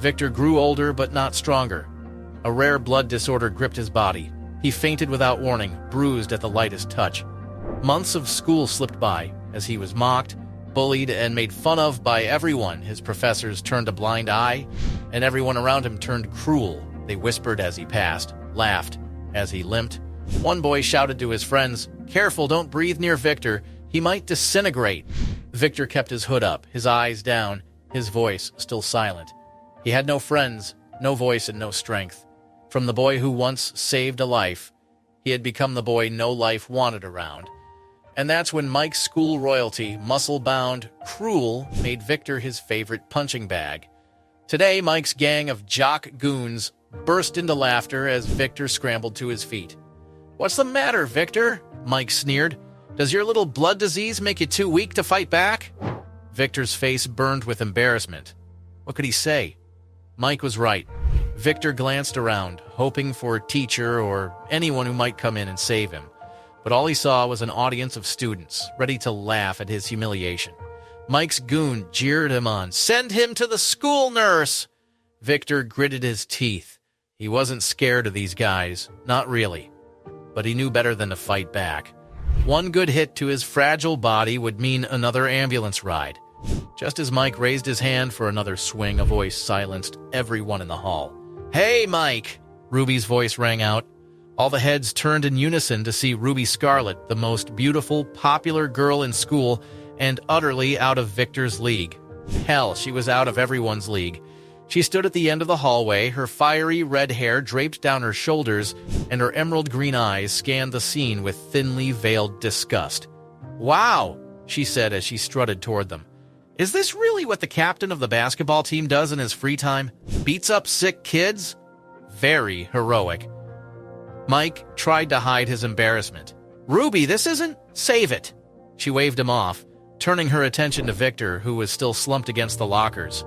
Victor grew older but not stronger. A rare blood disorder gripped his body. He fainted without warning, bruised at the lightest touch. Months of school slipped by as he was mocked, bullied, and made fun of by everyone. His professors turned a blind eye, and everyone around him turned cruel. They whispered as he passed, laughed as he limped. One boy shouted to his friends, "Careful, don't breathe near Victor. He might disintegrate." Victor kept his hood up, his eyes down, his voice still silent. He had no friends, no voice, and no strength. From the boy who once saved a life, he had become the boy no life wanted around. And that's when Mike's school royalty, muscle-bound, cruel, made Victor his favorite punching bag. Today, Mike's gang of jock goons burst into laughter as Victor scrambled to his feet. "What's the matter, Victor?" Mike sneered. "Does your little blood disease make you too weak to fight back?" Victor's face burned with embarrassment. What could he say? Mike was right. Victor glanced around, hoping for a teacher or anyone who might come in and save him. But all he saw was an audience of students, ready to laugh at his humiliation. Mike's goon jeered him on. "Send him to the school nurse!" Victor gritted his teeth. He wasn't scared of these guys, not really. But he knew better than to fight back. One good hit to his fragile body would mean another ambulance ride. Just as Mike raised his hand for another swing, a voice silenced everyone in the hall. "Hey, Mike!" Ruby's voice rang out. All the heads turned in unison to see Ruby Scarlet, the most beautiful, popular girl in school, and utterly out of Victor's league. Hell, she was out of everyone's league. She stood at the end of the hallway, her fiery red hair draped down her shoulders, and her emerald green eyes scanned the scene with thinly veiled disgust. "Wow," she said as she strutted toward them. "Is this really what the captain of the basketball team does in his free time? Beats up sick kids?" Very heroic. Mike tried to hide his embarrassment. "Ruby, this isn't... Save it!" She waved him off, turning her attention to Victor, who was still slumped against the lockers.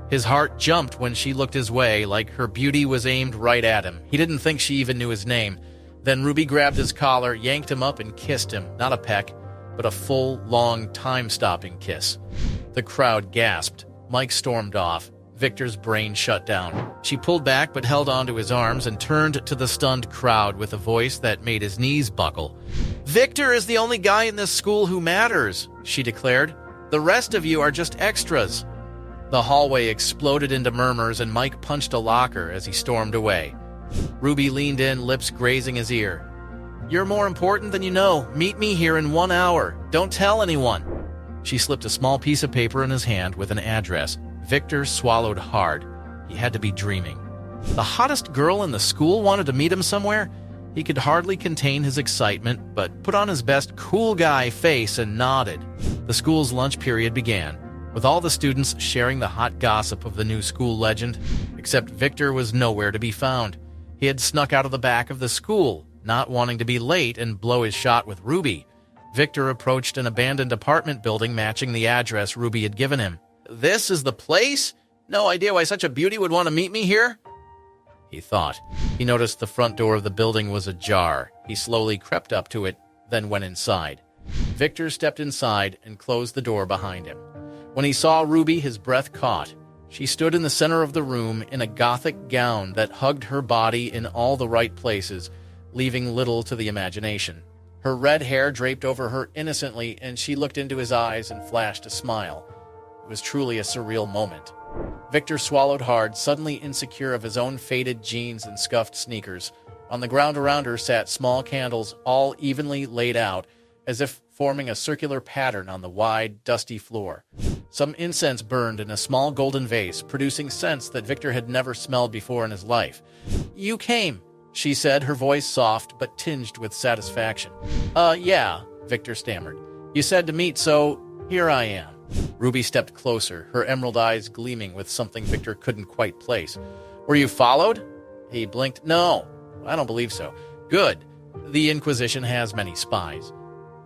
His heart jumped when she looked his way, like her beauty was aimed right at him. He didn't think she even knew his name. Then Ruby grabbed his collar, yanked him up, and kissed him, not a peck, but a full, long, time-stopping kiss. The crowd gasped. Mike stormed off. Victor's brain shut down. She pulled back but held onto his arms and turned to the stunned crowd with a voice that made his knees buckle. "Victor is the only guy in this school who matters," she declared. "The rest of you are just extras." The hallway exploded into murmurs and Mike punched a locker as he stormed away. Ruby leaned in, lips grazing his ear. "You're more important than you know. Meet me here in 1 hour. Don't tell anyone." She slipped a small piece of paper in his hand with an address. Victor swallowed hard. He had to be dreaming. The hottest girl in the school wanted to meet him somewhere? He could hardly contain his excitement, but put on his best cool guy face and nodded. The school's lunch period began, with all the students sharing the hot gossip of the new school legend, except Victor was nowhere to be found. He had snuck out of the back of the school, not wanting to be late and blow his shot with Ruby. Victor approached an abandoned apartment building matching the address Ruby had given him. "This is the place? No idea why such a beauty would want to meet me here?" He thought. He noticed the front door of the building was ajar. He slowly crept up to it, then went inside. Victor stepped inside and closed the door behind him. When he saw Ruby, his breath caught. She stood in the center of the room in a gothic gown that hugged her body in all the right places, leaving little to the imagination. Her red hair draped over her innocently, and she looked into his eyes and flashed a smile. It was truly a surreal moment. Victor swallowed hard, suddenly insecure of his own faded jeans and scuffed sneakers. On the ground around her sat small candles, all evenly laid out, as if forming a circular pattern on the wide, dusty floor. Some incense burned in a small golden vase, producing scents that Victor had never smelled before in his life. "You came," she said, her voice soft but tinged with satisfaction. Yeah," Victor stammered. "You said to meet, so here I am." Ruby stepped closer, her emerald eyes gleaming with something Victor couldn't quite place. "Were you followed?" He blinked. "No, I don't believe so." "Good. The Inquisition has many spies."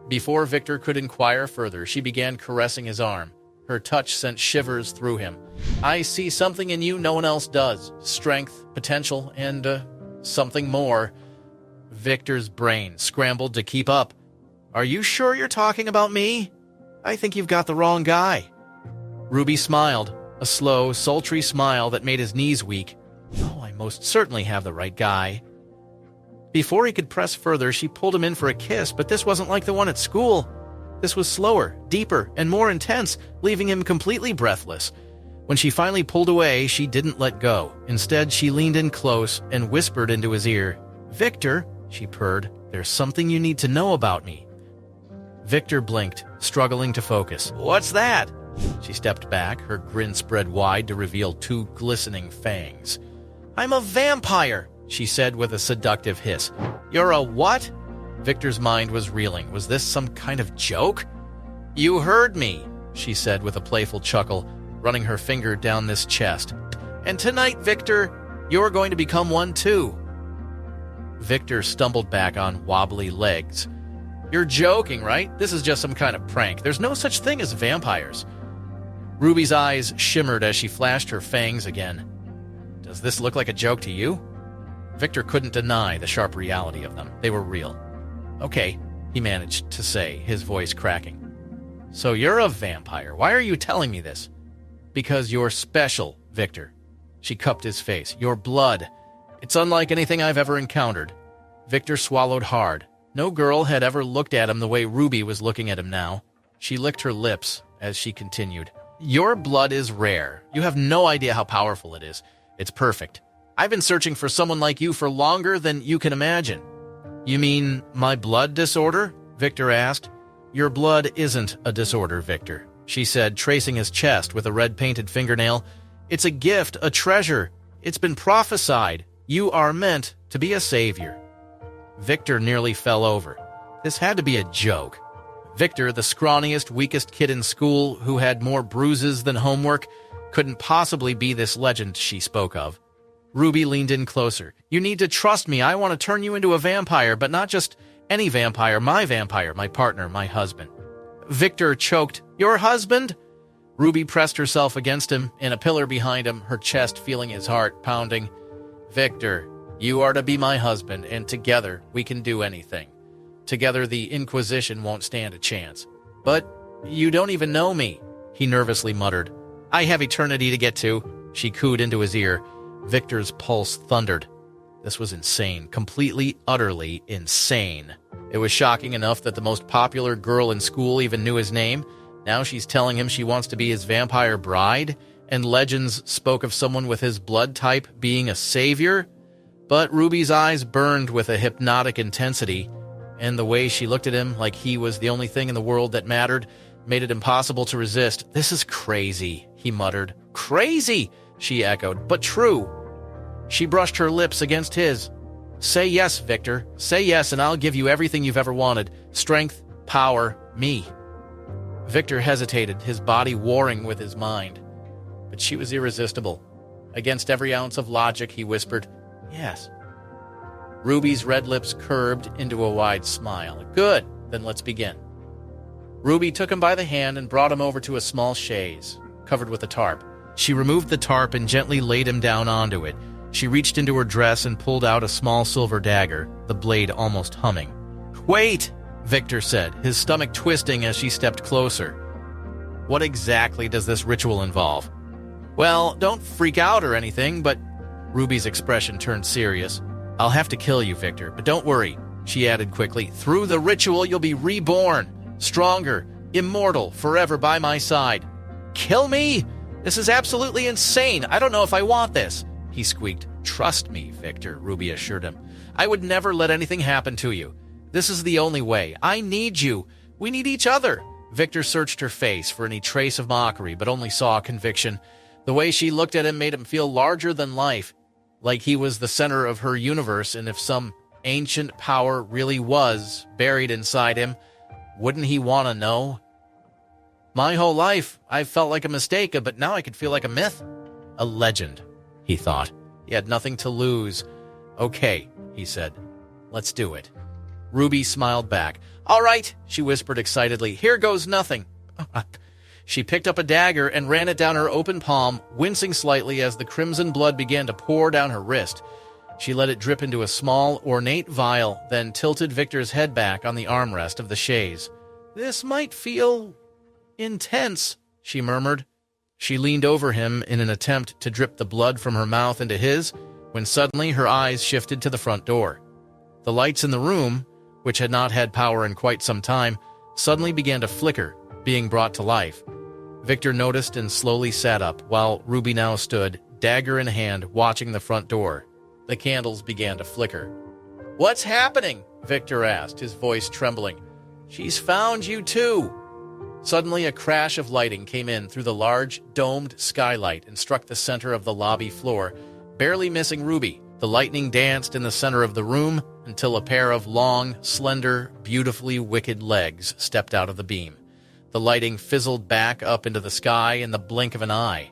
Before Victor could inquire further, she began caressing his arm. Her touch sent shivers through him. "I see something in you no one else does. Strength, potential, and, something more." Victor's brain scrambled to keep up. "Are you sure you're talking about me? I think you've got the wrong guy." Ruby smiled. a slow, sultry smile that made his knees weak. Oh, I most certainly have the right guy. Before he could press further, she pulled him in for a kiss, but this wasn't like the one at school. This was slower, deeper, and more intense, leaving him completely breathless. When she finally pulled away, she didn't let go. Instead, she leaned in close and whispered into his ear. "Victor," she purred, "there's something you need to know about me." Victor blinked, struggling to focus. "What's that?" She stepped back, her grin spread wide to reveal two glistening fangs. "I'm a vampire," she said with a seductive hiss. "You're a what?" Victor's mind was reeling. Was this some kind of joke? "You heard me," she said with a playful chuckle, running her finger down this chest. "And tonight, Victor, you're going to become one too." Victor stumbled back on wobbly legs. "You're joking, right? This is just some kind of prank. There's no such thing as vampires." Ruby's eyes shimmered as she flashed her fangs again. "Does this look like a joke to you?" Victor couldn't deny the sharp reality of them. They were real. "Okay," he managed to say, his voice cracking. "So you're a vampire. Why are you telling me this?" "Because you're special, Victor." She cupped his face. "Your blood. It's unlike anything I've ever encountered." Victor swallowed hard. No girl had ever looked at him the way Ruby was looking at him now. She licked her lips as she continued. "Your blood is rare. You have no idea how powerful it is. It's perfect. I've been searching for someone like you for longer than you can imagine." "You mean my blood disorder?" Victor asked. "Your blood isn't a disorder, Victor," she said, tracing his chest with a red-painted fingernail. "It's a gift, a treasure. It's been prophesied. You are meant to be a savior." Victor nearly fell over. This had to be a joke. Victor, the scrawniest, weakest kid in school who had more bruises than homework, couldn't possibly be this legend she spoke of. Ruby leaned in closer. "You need to trust me. I want to turn you into a vampire, but not just any vampire, my partner, my husband." Victor choked. "Your husband?" Ruby pressed herself against him, in a pillar behind him, her chest feeling his heart pounding. "Victor, you are to be my husband, and together we can do anything. Together the Inquisition won't stand a chance." "But you don't even know me," he nervously muttered. "I have eternity to get to," she cooed into his ear. Victor's pulse thundered. This was insane, completely, utterly insane. It was shocking enough that the most popular girl in school even knew his name. Now she's telling him she wants to be his vampire bride, and legends spoke of someone with his blood type being a savior. But Ruby's eyes burned with a hypnotic intensity, and the way she looked at him like he was the only thing in the world that mattered made it impossible to resist. "This is crazy," he muttered. "Crazy," she echoed, "but true." She brushed her lips against his. "Say yes, Victor. Say yes, and I'll give you everything you've ever wanted. Strength, power, me." Victor hesitated, his body warring with his mind. But she was irresistible. Against every ounce of logic, he whispered, "Yes." Ruby's red lips curved into a wide smile. "Good, then let's begin." Ruby took him by the hand and brought him over to a small chaise, covered with a tarp. She removed the tarp and gently laid him down onto it. She reached into her dress and pulled out a small silver dagger, the blade almost humming. "Wait!" Victor said, his stomach twisting as she stepped closer. "What exactly does this ritual involve?" "Well, don't freak out or anything, but..." Ruby's expression turned serious. "I'll have to kill you, Victor, but don't worry," she added quickly. "Through the ritual, you'll be reborn, stronger, immortal, forever by my side." "Kill me? This is absolutely insane. I don't know if I want this," he squeaked. "Trust me, Victor," Ruby assured him. "I would never let anything happen to you. This is the only way. I need you. We need each other." Victor searched her face for any trace of mockery, but only saw conviction. The way she looked at him made him feel larger than life, like he was the center of her universe, and if some ancient power really was buried inside him, wouldn't he want to know? "My whole life, I've felt like a mistake, but now I could feel like a myth. A legend," he thought. He had nothing to lose. "Okay," he said. "Let's do it." Ruby smiled back. "All right," she whispered excitedly. "Here goes nothing." She picked up a dagger and ran it down her open palm, wincing slightly as the crimson blood began to pour down her wrist. She let it drip into a small, ornate vial, then tilted Victor's head back on the armrest of the chaise. "This might feel intense," she murmured. She leaned over him in an attempt to drip the blood from her mouth into his, when suddenly her eyes shifted to the front door. The lights in the room, which had not had power in quite some time, suddenly began to flicker, being brought to life. Victor noticed and slowly sat up, while Ruby now stood, dagger in hand, watching the front door. The candles began to flicker. "What's happening?" Victor asked, his voice trembling. "She's found you too." Suddenly, a crash of lighting came in through the large, domed skylight and struck the center of the lobby floor, barely missing Ruby. The lightning danced in the center of the room until a pair of long, slender, beautifully wicked legs stepped out of the beam. The lighting fizzled back up into the sky in the blink of an eye.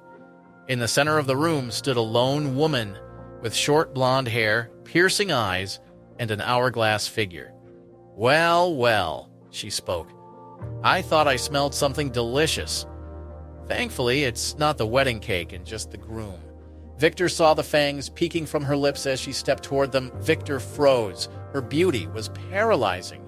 In the center of the room stood a lone woman with short blonde hair, piercing eyes, and an hourglass figure. "Well, well," she spoke. "I thought I smelled something delicious. Thankfully, it's not the wedding cake and just the groom." Victor saw the fangs peeking from her lips as she stepped toward them. Victor froze. Her beauty was paralyzing.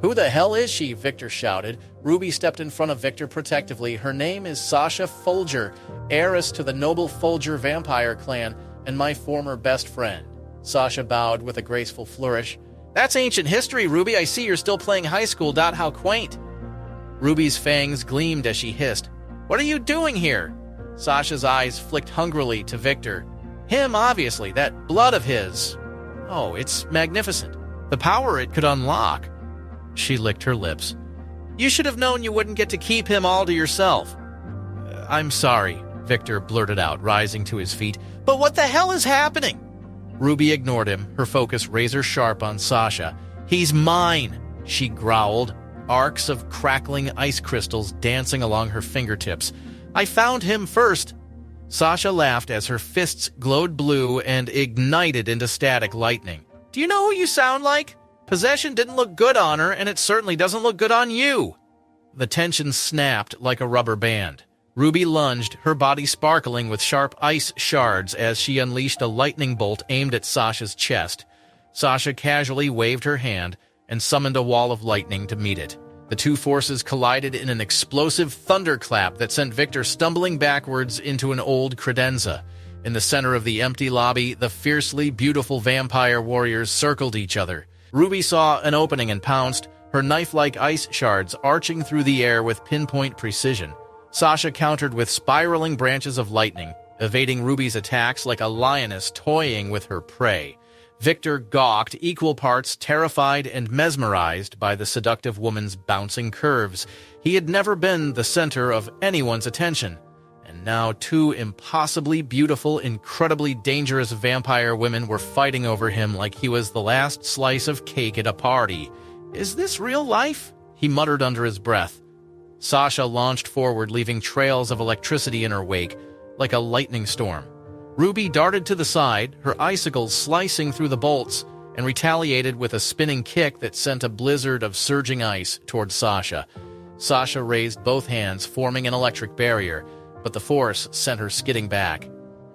"Who the hell is she?" Victor shouted. Ruby stepped in front of Victor protectively. "Her name is Sasha Folger, heiress to the noble Folger vampire clan, and my former best friend." Sasha bowed with a graceful flourish. "That's ancient history, Ruby. I see you're still playing high school. How quaint." Ruby's fangs gleamed as she hissed. "What are you doing here?" Sasha's eyes flicked hungrily to Victor. "Him, obviously. That blood of his. Oh, it's magnificent. The power it could unlock." She licked her lips. "You should have known you wouldn't get to keep him all to yourself." "I'm sorry," Victor blurted out, rising to his feet. "But what the hell is happening?" Ruby ignored him, her focus razor-sharp on Sasha. "He's mine," she growled, arcs of crackling ice crystals dancing along her fingertips. "I found him first." Sasha laughed as her fists glowed blue and ignited into static lightning. "Do you know who you sound like? Possession didn't look good on her, and it certainly doesn't look good on you." The tension snapped like a rubber band. Ruby lunged, her body sparkling with sharp ice shards as she unleashed a lightning bolt aimed at Sasha's chest. Sasha casually waved her hand and summoned a wall of lightning to meet it. The two forces collided in an explosive thunderclap that sent Victor stumbling backwards into an old credenza. In the center of the empty lobby, the fiercely beautiful vampire warriors circled each other. Ruby saw an opening and pounced, her knife-like ice shards arching through the air with pinpoint precision. Sasha countered with spiraling branches of lightning, evading Ruby's attacks like a lioness toying with her prey. Victor gawked, equal parts terrified and mesmerized by the seductive woman's bouncing curves. He had never been the center of anyone's attention, and now two impossibly beautiful, incredibly dangerous vampire women were fighting over him like he was the last slice of cake at a party. "Is this real life?" he muttered under his breath. Sasha launched forward, leaving trails of electricity in her wake, like a lightning storm. Ruby darted to the side, her icicles slicing through the bolts, and retaliated with a spinning kick that sent a blizzard of surging ice toward Sasha. Sasha raised both hands, forming an electric barrier, but the force sent her skidding back.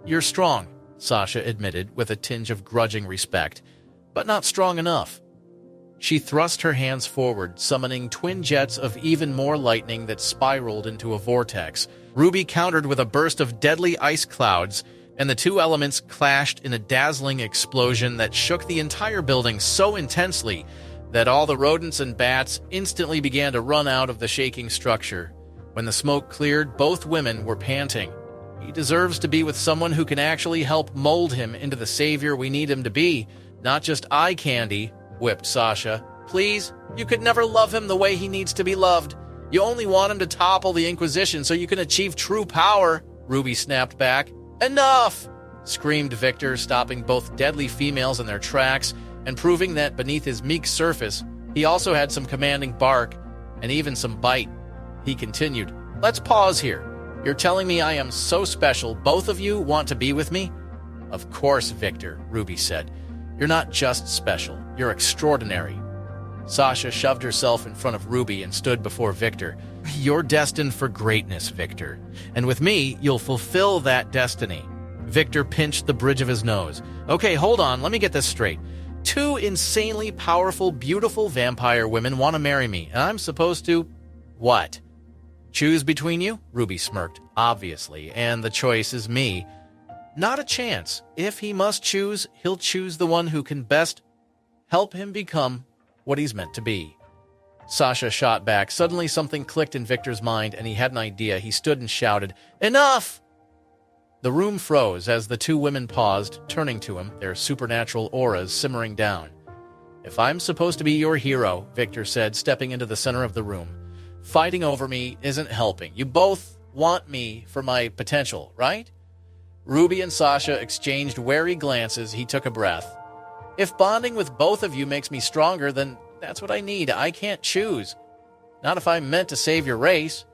"You're strong," Sasha admitted with a tinge of grudging respect, "but not strong enough." She thrust her hands forward, summoning twin jets of even more lightning that spiraled into a vortex. Ruby countered with a burst of deadly ice clouds, and the two elements clashed in a dazzling explosion that shook the entire building so intensely that all the rodents and bats instantly began to run out of the shaking structure. When the smoke cleared, both women were panting. "He deserves to be with someone who can actually help mold him into the savior we need him to be, not just eye candy," whipped Sasha. "Please, you could never love him the way he needs to be loved. You only want him to topple the Inquisition so you can achieve true power," Ruby snapped back. "Enough!" screamed Victor, stopping both deadly females in their tracks and proving that beneath his meek surface, he also had some commanding bark and even some bite. He continued, "Let's pause here. You're telling me I am so special, both of you want to be with me?" "Of course, Victor," Ruby said. "You're not just special, you're extraordinary." Sasha shoved herself in front of Ruby and stood before Victor. "You're destined for greatness, Victor. And with me, you'll fulfill that destiny." Victor pinched the bridge of his nose. "Okay, hold on, let me get this straight. Two insanely powerful, beautiful vampire women want to marry me, and I'm supposed to... what?" Choose between you? Ruby smirked, obviously, and the choice is me. Not a chance. If he must choose, he'll choose the one who can best help him become what he's meant to be. Sasha shot back. Suddenly something clicked in Victor's mind, and he had an idea. He stood and shouted, "Enough!" The room froze as the two women paused, turning to him, their supernatural auras simmering down. "If I'm supposed to be your hero," Victor said, stepping into the center of the room, "fighting over me isn't helping. You both want me for my potential, right?" Ruby and Sasha exchanged wary glances. He took a breath. "If bonding with both of you makes me stronger, then that's what I need. I can't choose. Not if I'm meant to save your race."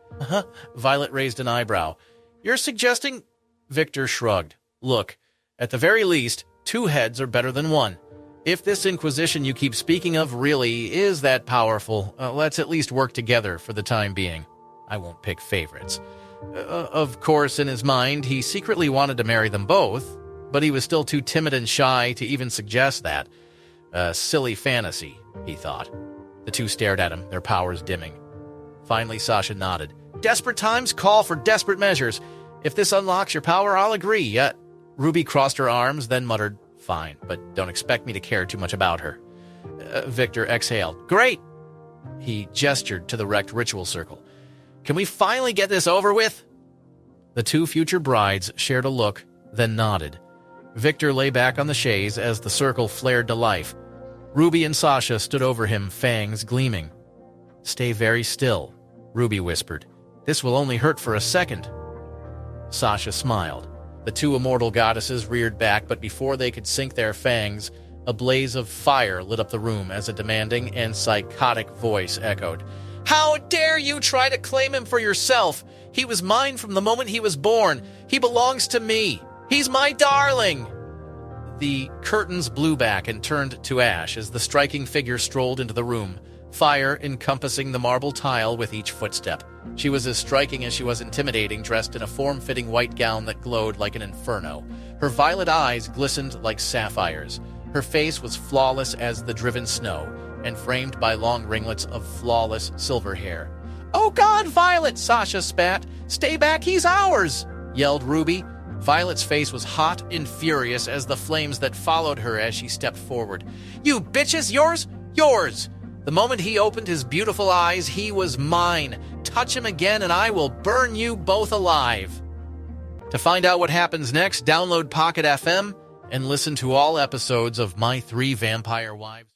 Violet raised an eyebrow. "You're suggesting—" Victor shrugged. "Look, at the very least, two heads are better than one. If this Inquisition you keep speaking of really is that powerful, let's at least work together for the time being. I won't pick favorites." Of course, in his mind, he secretly wanted to marry them both, but he was still too timid and shy to even suggest that. A silly fantasy, he thought. The two stared at him, their powers dimming. Finally, Sasha nodded. "Desperate times call for desperate measures. If this unlocks your power, I'll agree." Ruby crossed her arms, then muttered, "Fine, but don't expect me to care too much about her." Victor exhaled. "Great!" He gestured to the wrecked ritual circle. "Can we finally get this over with?" The two future brides shared a look, then nodded. Victor lay back on the chaise as the circle flared to life. Ruby and Sasha stood over him, fangs gleaming. "Stay very still," Ruby whispered. "This will only hurt for a second." Sasha smiled. The two immortal goddesses reared back, but before they could sink their fangs, a blaze of fire lit up the room as a demanding and psychotic voice echoed. "How dare you try to claim him for yourself? He was mine from the moment he was born. He belongs to me. He's my darling!" The curtains blew back and turned to ash as the striking figure strolled into the room, fire encompassing the marble tile with each footstep. She was as striking as she was intimidating, dressed in a form-fitting white gown that glowed like an inferno. Her violet eyes glistened like sapphires. Her face was flawless as the driven snow, and framed by long ringlets of flawless silver hair. "Oh God, Violet!" Sasha spat. "Stay back, he's ours!" yelled Ruby. Violet's face was hot and furious as the flames that followed her as she stepped forward. "You bitches, yours? Yours!" The moment he opened his beautiful eyes, he was mine. Touch him again and I will burn you both alive. To find out what happens next, download Pocket FM and listen to all episodes of My 3 Vampire Wives.